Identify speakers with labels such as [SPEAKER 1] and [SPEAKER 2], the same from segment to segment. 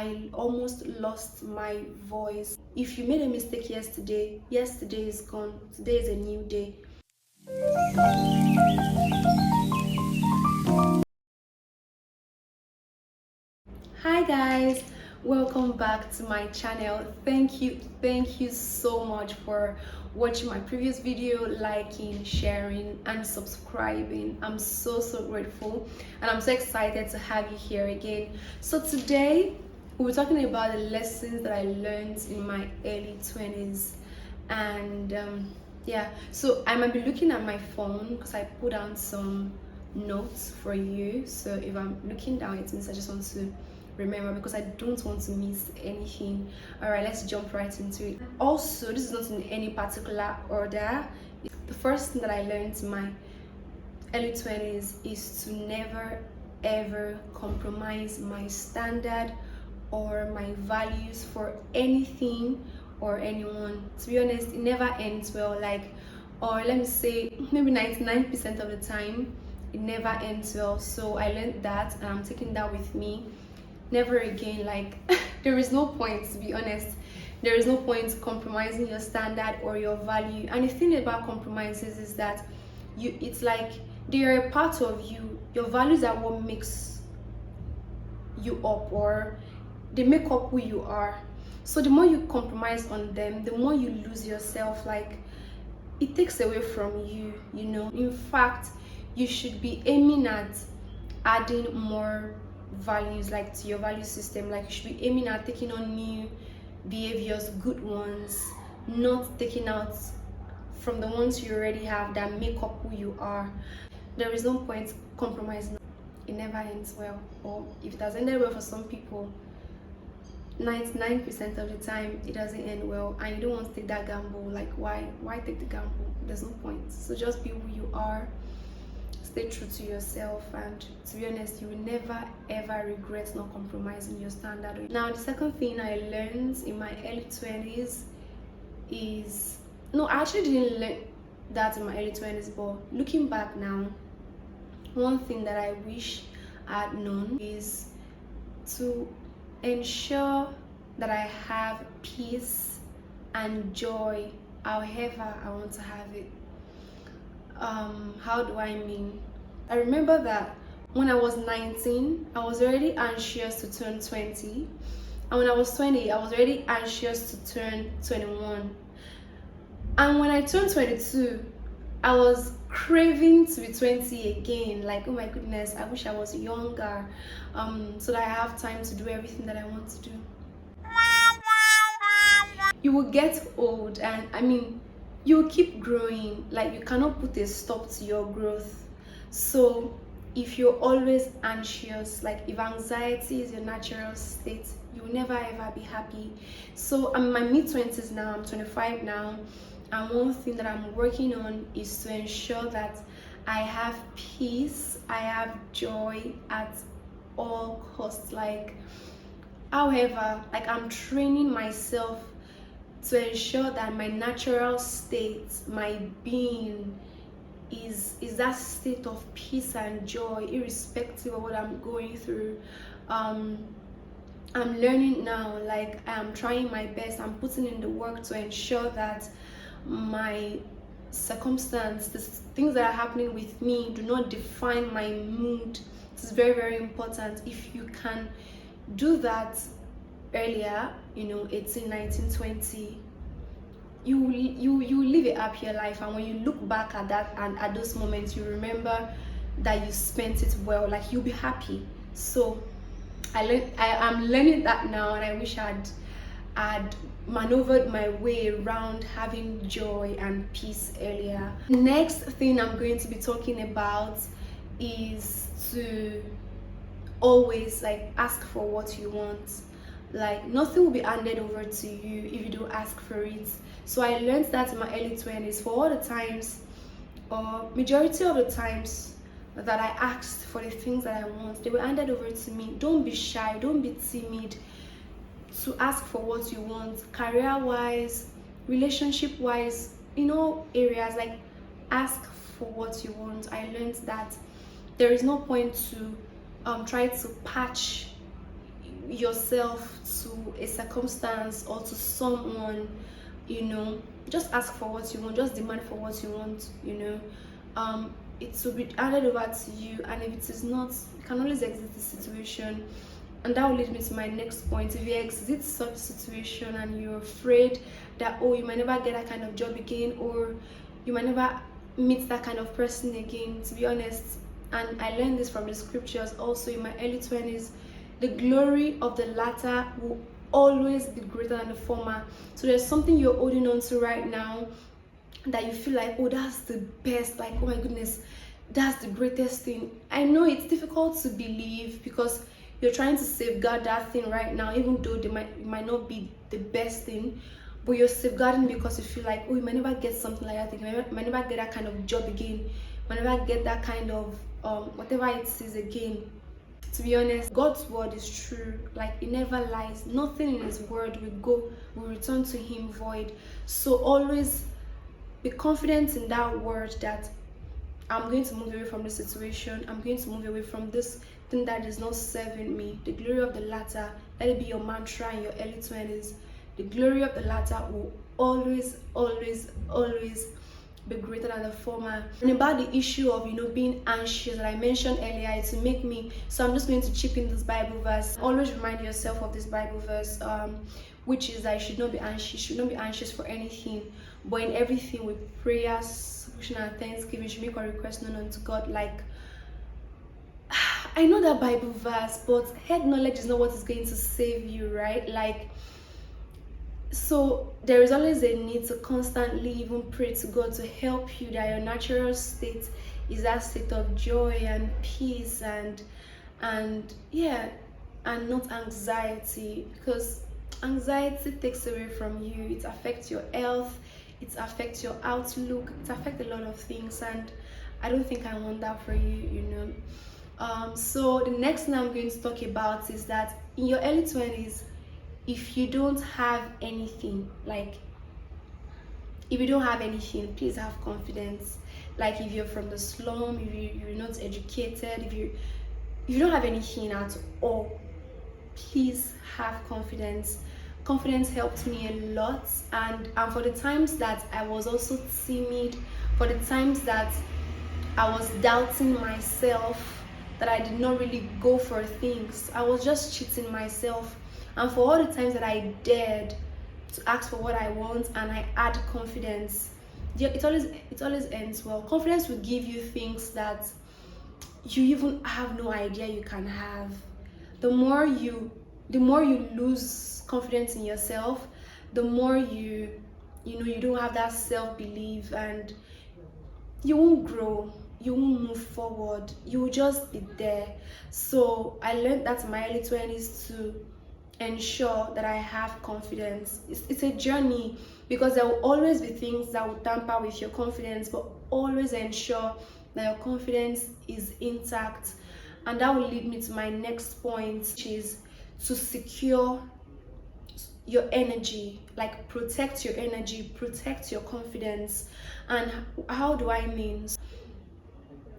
[SPEAKER 1] I almost lost my voice. If you made a mistake yesterday, yesterday is gone. Today is a new day. Hi guys, welcome back to my channel. Thank you so much for watching my previous video, liking, sharing and subscribing. I'm so grateful and I'm so excited to have you here again. So today we'll be talking about the lessons that I learned in my early 20s. And yeah, so I might be looking at my phone because I put down some notes for you. So if I'm looking down, it means I just want to remember, because I don't want to miss anything. All right, let's jump right into it. Also, this is not in any particular order. The first thing that I learned in my early 20s is to never ever compromise my standard or my values for anything or anyone. To be honest, it never ends well. Or let me say, maybe 99% of the time it never ends well. So I learned that and I'm taking that with me. Never again, there is no point, to be honest, there is no point compromising your standard or your value. And the thing about compromises is that it's like they are a part of you. Your values are what makes you up, or they make up who you are. So the more you compromise on them, the more you lose yourself. It takes away from you, you know. In fact, you should be aiming at adding more values to your value system. You should be aiming at taking on new behaviors, good ones, not taking out from the ones you already have that make up who you are. There is no point compromising. It never ends well, or if it has ended well for some people, 99% of the time it doesn't end well, and you don't want to take that gamble. Why take the gamble? There's no point. So just be who you are, stay true to yourself, and to be honest, you will never ever regret not compromising your standard. Now, the second thing I learned in my early 20s is, no, I actually didn't learn that in my early 20s, but looking back now, one thing that I wish I had known is to ensure that I have peace and joy however I want to have it. How do I mean? I remember that when I was 19, I was already anxious to turn 20, and when I was 20, I was already anxious to turn 21, and when I turned 22, I was craving to be 20 again. Oh my goodness, I wish I was younger, so that I have time to do everything that I want to do. You will get old, and you will keep growing. You cannot put a stop to your growth. So if you're always anxious, if anxiety is your natural state, you will never ever be happy. So I'm in my mid-20s now, I'm 25 now, and one thing that I'm working on is to ensure that I have peace, I have joy at all costs. However, I'm training myself to ensure that my natural state, my being, is that state of peace and joy, irrespective of what I'm going through. I'm learning now. I'm trying my best. I'm putting in the work to ensure that my circumstance, the things that are happening with me, do not define my mood. It's very important. If you can do that earlier, 18, 19, 20, you live a happier life, and when you look back at that and at those moments, you remember that you spent it well. You'll be happy. So I'm learning that now, and I wish I'd maneuvered my way around having joy and peace earlier. Next thing I'm going to be talking about is to always ask for what you want. Nothing will be handed over to you if you don't ask for it. So I learned that in my early 20s. For all the times, or majority of the times, that I asked for the things that I want, they were handed over to me. Don't be shy, don't be timid to ask for what you want, career wise, relationship wise, areas. Ask for what you want. I learned that there is no point to try to patch yourself to a circumstance or to someone, just ask for what you want, just demand for what you want, it will be handed over to you. And if it is not, you can always exit the situation. And that will lead me to my next point. If you exit such situation and you're afraid that, oh, you might never get that kind of job again, or you might never meet that kind of person again, to be honest, and I learned this from the scriptures also in my early 20s, the glory of the latter will always be greater than the former. So there's something you're holding on to right now that you feel like, oh, that's the best, like, oh my goodness, that's the greatest thing. I know it's difficult to believe because you're trying to safeguard that thing right now, even though it might not be the best thing, but you're safeguarding because you feel like, oh, you might never get something like that again, you might never get that kind of job again, you might never get that kind of whatever it is again. To be honest, God's word is true. Like, it never lies. Nothing in his word will return to him void. So always be confident in that word that I'm going to move away from this situation, I'm going to move away from this thing that is not serving me. The glory of the latter, let it be your mantra in your early 20s. The glory of the latter will always, always, always be greater than the former. And about the issue of being anxious that I mentioned earlier, it's to make me, so I'm just going to chip in this Bible verse. Always remind yourself of this Bible verse, which is that you should not be anxious for anything, but in everything with prayers, supplication, and thanksgiving, you should make our request known unto God. Like, I know that Bible verse, but head knowledge is not what is going to save you, right? Like, so there is always a need to constantly even pray to God to help you, that your natural state is that state of joy and peace and not anxiety, because anxiety takes away from you. It affects your health, it affects your outlook, it affects a lot of things, and I don't think I want that for you. So the next thing I'm going to talk about is that in your early 20s, if you don't have anything, please have confidence. Like, if you're from the slum, if you're not educated, if you don't have anything at all, please have confidence. Confidence helped me a lot, and for the times that I was also timid, for the times that I was doubting myself, that I did not really go for things, I was just cheating myself. And for all the times that I dared to ask for what I want and I had confidence, it always ends well. Confidence will give you things that you even have no idea you can have. The more you lose confidence in yourself, the more you don't have that self-belief, and you won't grow, you won't move forward, you will just be there. So I learned that in my early 20s to ensure that I have confidence. It's a journey, because there will always be things that will tamper with your confidence, but always ensure that your confidence is intact. And that will lead me to my next point, which is to secure your energy. Like, protect your energy, protect your confidence. And how do I mean?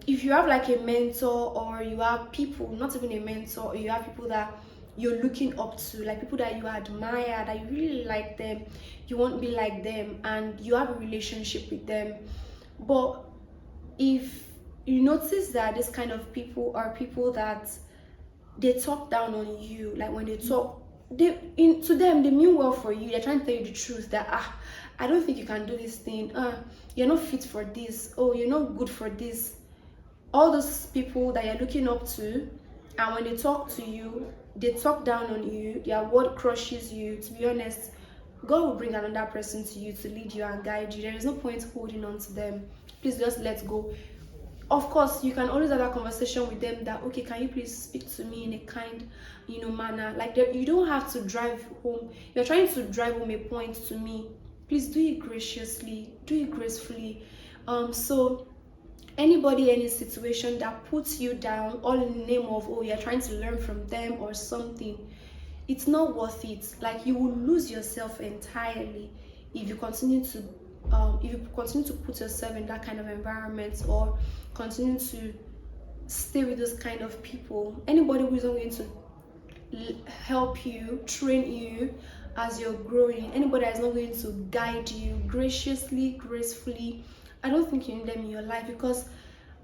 [SPEAKER 1] If you have like a mentor, or you have people, not even a mentor, you have people that you're looking up to, like people that you admire, that you really like them, you want to be like them, and you have a relationship with them. But if you notice that this kind of people are people that they talk down on you, like when they talk, to them they mean well for you, they're trying to tell you the truth, that I don't think you can do this thing, you're not fit for this, oh, you're not good for this. All those people that you're looking up to, and when they talk to you, they talk down on you, their word crushes you. To be honest, God will bring another person to you to lead you and guide you. There is no point holding on to them. Please just let go. Of course, you can always have a conversation with them that, okay, can you please speak to me in a kind, manner. Like, you don't have to drive home. You're trying to drive home a point to me. Please do it graciously, do it gracefully. So anybody, any situation that puts you down, all in the name of, oh, you're trying to learn from them or something, it's not worth it. Like, you will lose yourself entirely if you continue to put yourself in that kind of environment, or continue to stay with those kind of people. Anybody who is not going to help you, train you as you're growing, anybody that is not going to guide you graciously, gracefully, I don't think you need them in your life, because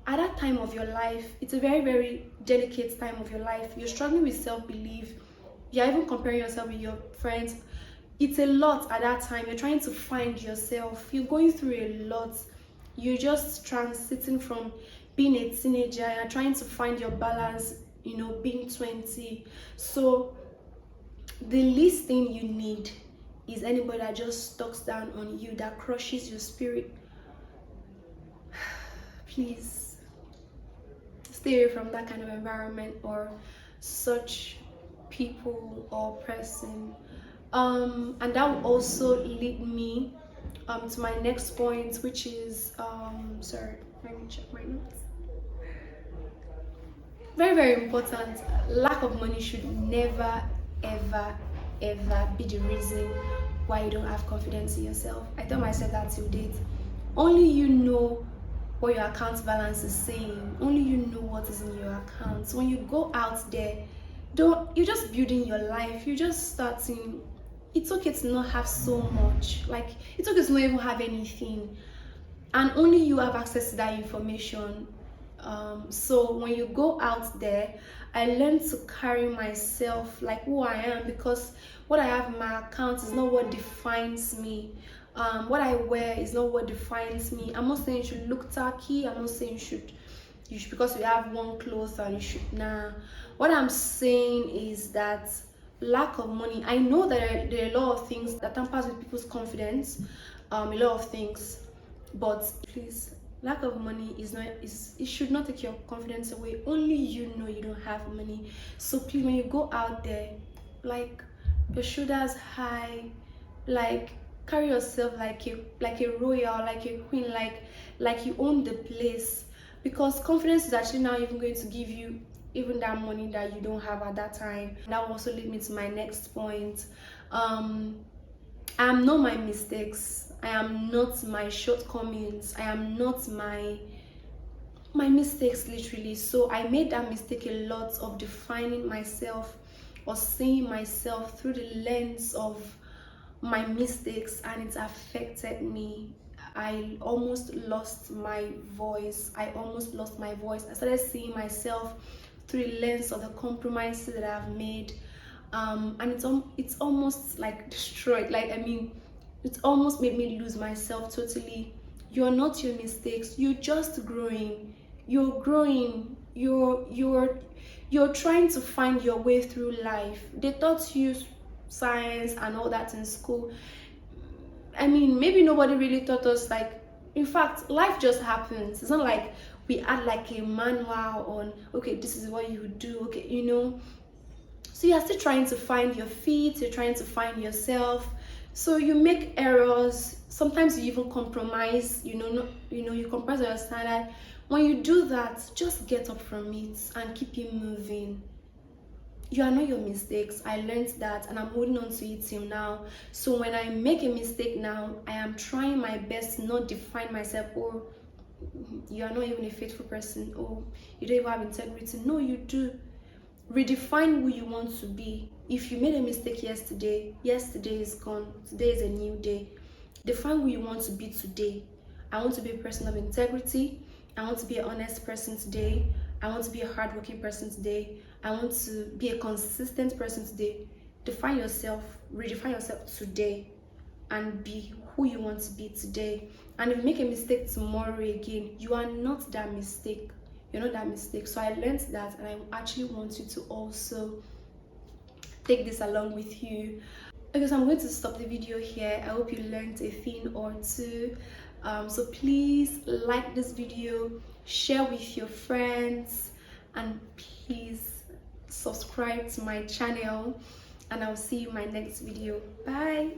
[SPEAKER 1] at that time of your life, it's a very, very delicate time of your life. You're struggling with self-belief. You're even comparing yourself with your friends. It's a lot at that time. You're trying to find yourself. You're going through a lot. You're just transiting from being a teenager and trying to find your balance, being 20. So the least thing you need is anybody that just talks down on you, that crushes your spirit. Please stay away from that kind of environment or such people or person. And that will also lead me to my next point, which is sorry, let me check my notes. Very, very important. Lack of money should never, ever, ever be the reason why you don't have confidence in yourself. I tell myself that till date. Only you know what your account balance is saying. Only you know what is in your account. So when you go out there, you're just building your life. You're just starting. It's okay to not have so much. Like, it's okay to not even have anything. And only you have access to that information. So when you go out there, I learned to carry myself like who I am, because what I have in my account is not what defines me. What I wear is not what defines me. I'm not saying you should look tacky. I'm not saying you should because you have one clothes and you should. Nah. What I'm saying is that lack of money. I know that there are a lot of things that tampers with people's confidence. A lot of things, but please, lack of money it should not take your confidence away. Only you know you don't have money. So please, when you go out there, like, your shoulders high, like, carry yourself like a royal, like a queen, like you own the place, because confidence is actually now even going to give you even that money that you don't have at that time. That will also lead me to my next point. I am not my mistakes. I am not my shortcomings. I am not my mistakes, literally. So I made that mistake a lot of defining myself or seeing myself through the lens of my mistakes, and it affected me. I almost lost my voice. I started seeing myself through the lens of the compromises that I've made, and it's almost like destroyed. Like, I mean, it almost made me lose myself totally. You're not your mistakes. You're just growing. You're growing. You're trying to find your way through life. They taught you science and all that in school. I mean, maybe nobody really taught us, like, in fact, life just happens. It's not like we add like a manual on, okay, this is what you would do, okay, so you're still trying to find your feet, you're trying to find yourself. So you make errors, sometimes you even compromise, you compromise your standard. When you do that, just get up from it and keep it moving. You are not your mistakes. I learned that, and I'm holding on to it till now. So when I make a mistake now, I am trying my best to not define myself. Or you are not even a faithful person. Or you don't even have integrity. No, you do. Redefine who you want to be. If you made a mistake yesterday is gone. Today is a new day. Define who you want to be today. I want to be a person of integrity. I want to be an honest person today. I want to be a hardworking person today. I want to be a consistent person today. Define yourself, redefine yourself today, and be who you want to be today. And if you make a mistake tomorrow again, you are not that mistake. You're not that mistake. So I learned that, and I actually want you to also take this along with you. Okay, so I'm going to stop the video here. I hope you learned a thing or two. So please like this video, share with your friends, and please subscribe to my channel, and I'll see you in my next video. Bye.